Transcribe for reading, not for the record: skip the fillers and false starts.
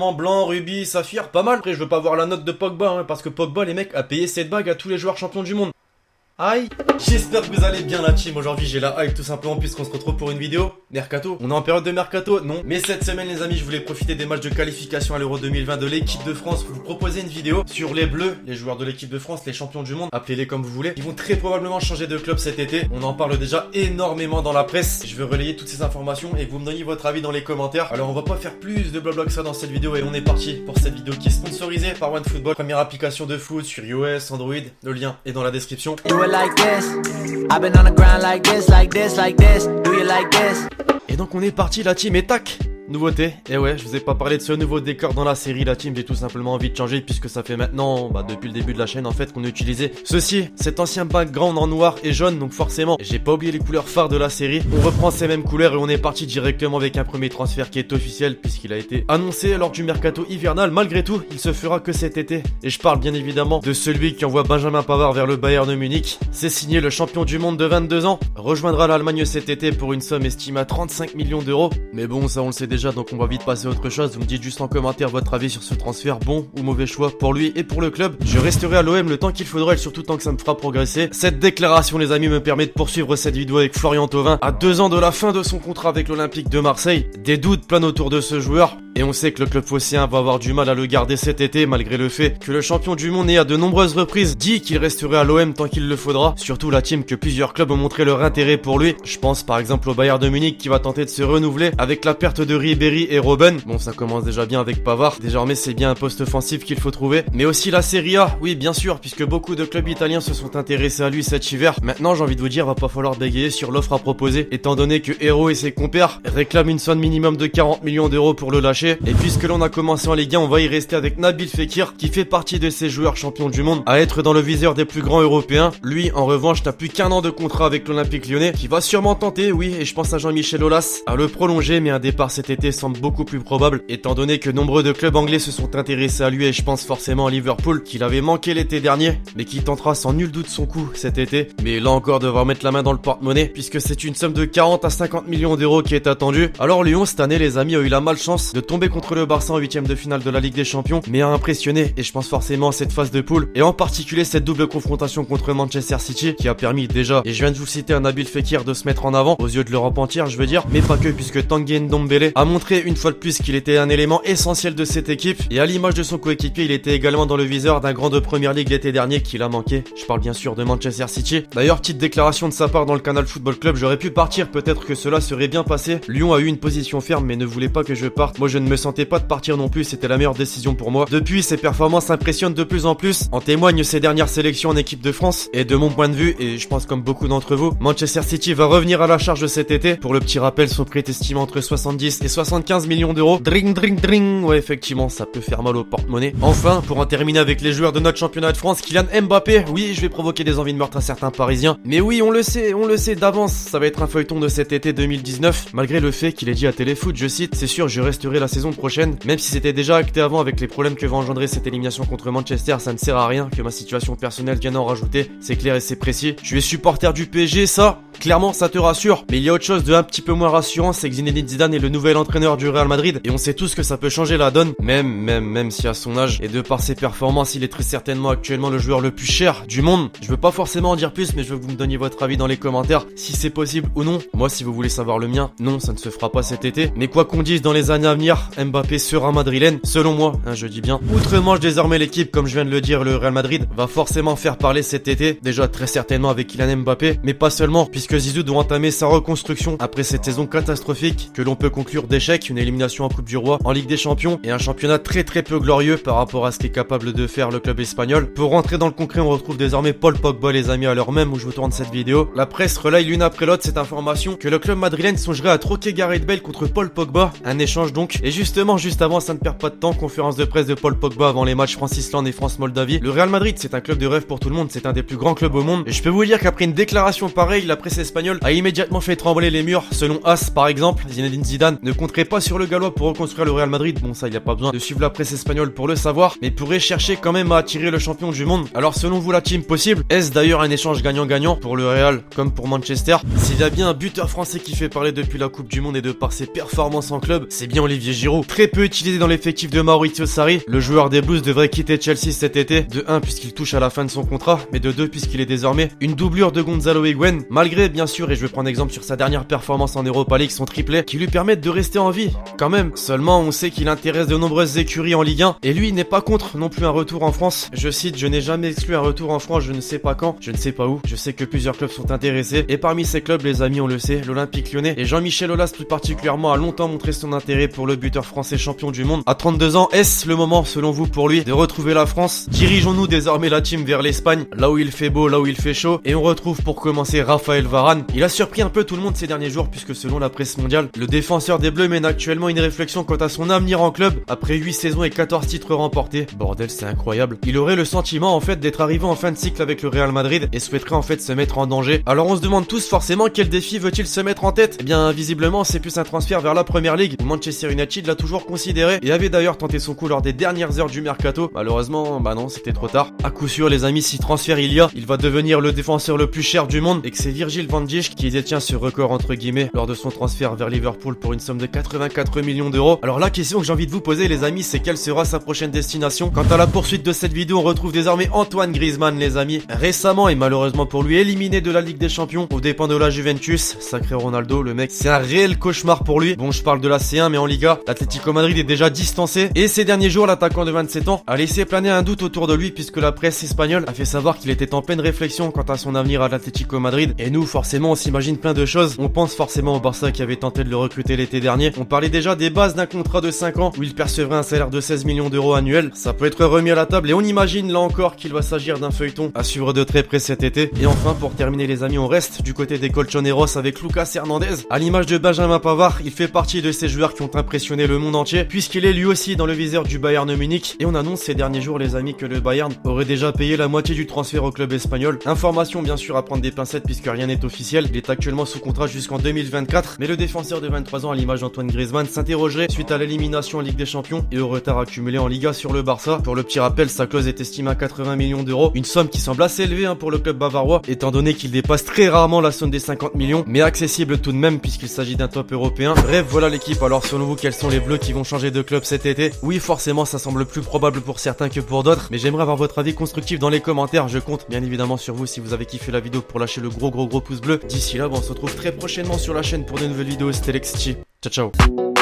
diamant blanc, rubis, saphir, pas mal. Après je veux pas voir la note de Pogba, hein, parce que Pogba les mecs a payé cette bague à tous les joueurs champions du monde. Aïe. J'espère que vous allez bien la team. Aujourd'hui j'ai la hype tout simplement puisqu'on se retrouve pour une vidéo Mercato. On est en période de Mercato, non. Mais cette semaine les amis, je voulais profiter des matchs de qualification à l'Euro 2020 de l'équipe de France pour vous proposer une vidéo sur les Bleus, les joueurs de l'équipe de France, les champions du monde, appelez-les comme vous voulez. Ils vont très probablement changer de club cet été. On en parle déjà énormément dans la presse. Je veux relayer toutes ces informations et que vous me donniez votre avis dans les commentaires. Alors on va pas faire plus de blabla que ça dans cette vidéo et on est parti pour cette vidéo qui est sponsorisée par OneFootball, première application de foot sur iOS, Android. Le lien est dans la description. Et donc on est parti la team et tac, nouveauté. Et ouais, je vous ai pas parlé de ce nouveau décor dans la série la team, j'ai tout simplement envie de changer puisque ça fait maintenant, depuis le début de la chaîne en fait qu'on a utilisé ceci, cet ancien background en noir et jaune, donc forcément j'ai pas oublié les couleurs phares de la série. On reprend ces mêmes couleurs et on est parti directement avec un premier transfert qui est officiel puisqu'il a été annoncé lors du mercato hivernal. Malgré tout, il se fera que cet été et je parle bien évidemment de celui qui envoie Benjamin Pavard vers le Bayern de Munich. C'est signé, le champion du monde de 22 ans rejoindra l'Allemagne cet été pour une somme estimée à 35 millions d'euros. Mais bon, ça on le sait déjà, donc on va vite passer à autre chose. Vous me dites juste en commentaire votre avis sur ce transfert, bon ou mauvais choix pour lui et pour le club. Je resterai à l'OM le temps qu'il faudra et surtout tant que ça me fera progresser. Cette déclaration les amis me permet de poursuivre cette vidéo avec Florian Thauvin. À 2 ans de la fin de son contrat avec l'Olympique de Marseille, des doutes planent autour de ce joueur. Et on sait que le club phocéen va avoir du mal à le garder cet été malgré le fait que le champion du monde ait à de nombreuses reprises dit qu'il resterait à l'OM tant qu'il le faudra. Surtout la team que plusieurs clubs ont montré leur intérêt pour lui. Je pense par exemple au Bayern de Munich qui va tenter de se renouveler avec la perte de Ribéry et Robben. Bon, ça commence déjà bien avec Pavard. Désormais c'est bien un poste offensif qu'il faut trouver. Mais aussi la Serie A, oui bien sûr, puisque beaucoup de clubs italiens se sont intéressés à lui cet hiver. Maintenant j'ai envie de vous dire, va pas falloir bégayer sur l'offre à proposer, étant donné que Hero et ses compères réclament une somme minimum de 40 millions d'euros pour le lâcher. Et puisque l'on a commencé en Ligue 1, on va y rester avec Nabil Fekir qui fait partie de ces joueurs champions du monde à être dans le viseur des plus grands européens. Lui en revanche n'a plus qu'un an de contrat avec l'Olympique Lyonnais qui va sûrement tenter, oui, et je pense à Jean-Michel Aulas, à le prolonger, mais un départ cet été semble beaucoup plus probable étant donné que nombreux de clubs anglais se sont intéressés à lui et je pense forcément à Liverpool qu'il avait manqué l'été dernier mais qui tentera sans nul doute son coup cet été. Mais là encore devoir mettre la main dans le porte-monnaie puisque c'est une somme de 40 à 50 millions d'euros qui est attendue. Alors Lyon cette année les amis a eu la malchance de tomber contre le Barça en 8ème de finale de la Ligue des Champions, mais a impressionné et je pense forcément à cette phase de poule et en particulier cette double confrontation contre Manchester City qui a permis déjà, et je viens de vous citer un Nabil Fekir, de se mettre en avant aux yeux de l'Europe entière je veux dire, mais pas que, puisque Tanguy Ndombele a montré une fois de plus qu'il était un élément essentiel de cette équipe et à l'image de son coéquipier il était également dans le viseur d'un grand de Première Ligue l'été dernier qu'il a manqué. Je parle bien sûr de Manchester City. D'ailleurs petite déclaration de sa part dans le Canal Football Club, j'aurais pu partir, peut-être que cela serait bien passé. Lyon a eu une position ferme mais ne voulait pas que je parte. Moi je ne me sentais pas de partir non plus, c'était la meilleure décision pour moi. Depuis ses performances impressionnent de plus en plus, en témoignent ses dernières sélections en équipe de France et de mon point de vue, et je pense comme beaucoup d'entre vous, Manchester City va revenir à la charge cet été. Pour le petit rappel, son prix est estimé entre 70 et 75 millions d'euros. Dring, ouais effectivement ça peut faire mal au porte-monnaie. Enfin, pour en terminer avec les joueurs de notre championnat de France, Kylian Mbappé, oui je vais provoquer des envies de meurtre à certains parisiens, mais oui on le sait d'avance, ça va être un feuilleton de cet été 2019, malgré le fait qu'il ait dit à Téléfoot, je cite, c'est sûr je resterai la saison prochaine, même si c'était déjà acté avant avec les problèmes que va engendrer cette élimination contre Manchester, ça ne sert à rien que ma situation personnelle vienne en rajouter, c'est clair et c'est précis. Je suis supporter du PSG, ça clairement ça te rassure, mais il y a autre chose de un petit peu moins rassurant, c'est que Zinedine Zidane est le nouvel entraîneur du Real Madrid et on sait tous que ça peut changer la donne, même si à son âge et de par ses performances il est très certainement actuellement le joueur le plus cher du monde. Je veux pas forcément en dire plus mais je veux que vous me donniez votre avis dans les commentaires si c'est possible ou non. Moi si vous voulez savoir le mien, non ça ne se fera pas cet été, mais quoi qu'on dise dans les années à venir, Mbappé sera madrilène, selon moi, hein, je dis bien. Outre-Manche désormais l'équipe, comme je viens de le dire, le Real Madrid va forcément faire parler cet été, déjà très certainement avec Kylian Mbappé, mais pas seulement, puisque Zizou doit entamer sa reconstruction après cette saison catastrophique que l'on peut conclure d'échec, une élimination en Coupe du Roi, en Ligue des Champions et un championnat très peu glorieux par rapport à ce qu'est capable de faire le club espagnol. Pour rentrer dans le concret, on retrouve désormais Paul Pogba les amis à l'heure même où je vous tourne cette vidéo. La presse relaye l'une après l'autre cette information que le club madrilène songerait à troquer Gareth Bale contre Paul Pogba, un échange donc. Et justement juste avant, ça ne perd pas de temps, conférence de presse de Paul Pogba avant les matchs France-Islande et France-Moldavie. Le Real Madrid c'est un club de rêve pour tout le monde, c'est un des plus grands clubs au monde et je peux vous dire qu'après une déclaration pareille, la presse espagnole a immédiatement fait trembler les murs. Selon As par exemple, Zinedine Zidane ne compterait pas sur le Gallois pour reconstruire le Real Madrid. Bon, ça, il n'y a pas besoin de suivre la presse espagnole pour le savoir, mais pourrait chercher quand même à attirer le champion du monde. Alors, selon vous, la team possible, est-ce d'ailleurs un échange gagnant-gagnant pour le Real comme pour Manchester? S'il y a bien un buteur français qui fait parler depuis la Coupe du Monde et de par ses performances en club, c'est bien Olivier Giroud. Très peu utilisé dans l'effectif de Maurizio Sarri, le joueur des Blues devrait quitter Chelsea cet été, de 1 puisqu'il touche à la fin de son contrat, mais de 2 puisqu'il est désormais une doublure de Gonzalo Higuaín, malgré bien sûr, et je vais prendre exemple sur sa dernière performance en Europa League, son triplé, qui lui permettent de rester en vie, quand même. Seulement, on sait qu'il intéresse de nombreuses écuries en Ligue 1, et lui n'est pas contre non plus un retour en France. Je cite, je n'ai jamais exclu un retour en France, je ne sais pas quand, je ne sais pas où, je sais que plusieurs clubs sont intéressés, et parmi ces clubs, les amis, on le sait, l'Olympique Lyonnais, et Jean-Michel Aulas plus particulièrement a longtemps montré son intérêt pour le buteur français champion du monde. À 32 ans, est-ce le moment, selon vous, pour lui, de retrouver la France? Dirigeons-nous désormais la team vers l'Espagne, là où il fait beau, là où il fait chaud, et on retrouve pour commencer Raphaël Varane. Il a surpris un peu tout le monde ces derniers jours, puisque selon la presse mondiale, le défenseur des Bleus mène actuellement une réflexion quant à son avenir en club, après 8 saisons et 14 titres remportés. Bordel, c'est incroyable. Il aurait le sentiment en fait d'être arrivé en fin de cycle avec le Real Madrid, et souhaiterait en fait se mettre en danger. Alors on se demande tous forcément quel défi veut-il se mettre en tête? Eh bien visiblement c'est plus un transfert vers la Première Ligue, où Manchester United l'a toujours considéré, et avait d'ailleurs tenté son coup lors des dernières heures du mercato. Malheureusement, bah non, c'était trop tard. À coup sûr les amis, si transfert il va devenir le défenseur le plus cher du monde, et que c'est Virgil van Dijk qui détient ce record entre guillemets lors de son transfert vers Liverpool pour une somme de 84 millions d'euros. Alors la question que j'ai envie de vous poser les amis, c'est quelle sera sa prochaine destination? Quant à la poursuite de cette vidéo, on retrouve désormais Antoine Griezmann les amis, récemment et malheureusement pour lui éliminé de la Ligue des Champions aux dépens de la Juventus. Sacré Ronaldo, le mec, c'est un réel cauchemar pour lui. Bon, je parle de la C1 mais en Liga, l'Atlético Madrid est déjà distancé, et ces derniers jours l'attaquant de 27 ans a laissé planer un doute autour de lui, puisque la presse espagnole a fait savoir qu'il était en pleine réflexion quant à son avenir à l'Atlético Madrid. Et nous forcément on s'imagine plein de choses. On pense forcément au Barça qui avait tenté de le recruter l'été dernier. On parlait déjà des bases d'un contrat de 5 ans où il percevrait un salaire de 16 millions d'euros annuels. Ça peut être remis à la table, et on imagine là encore qu'il va s'agir d'un feuilleton à suivre de très près cet été. Et enfin pour terminer les amis, on reste du côté des Colchoneros avec Lucas Hernandez. À l'image de Benjamin Pavard, il fait partie de ces joueurs qui ont impressionné le monde entier, puisqu'il est lui aussi dans le viseur du Bayern Munich. Et on annonce ces derniers jours les amis que le Bayern aurait déjà payé la moitié du transfert au club espagnol. Information bien sûr à prendre des pincettes puisque rien n'est officiel. Il est actuellement sous contrat jusqu'en 2024, mais le défenseur de 23 ans à l'image d'Antoine Griezmann s'interrogerait suite à l'élimination en Ligue des Champions et au retard accumulé en Liga sur le Barça. Pour le petit rappel, sa clause est estimée à 80 millions d'euros, une somme qui semble assez élevée pour le club bavarois, étant donné qu'il dépasse très rarement la somme des 50 millions, mais accessible tout de même puisqu'il s'agit d'un top européen. Bref, voilà l'équipe. Alors selon vous, quels sont les Bleus qui vont changer de club cet été? Oui, forcément ça semble plus probable pour certains que pour d'autres, mais j'aimerais avoir votre avis constructif dans les commentaires. Je compte bien évidemment sur vous si vous avez kiffé la vidéo pour lâcher le gros pouce bleu. D'ici là, on se retrouve très prochainement sur la chaîne pour de nouvelles vidéos. C'était Lexti. Ciao ciao.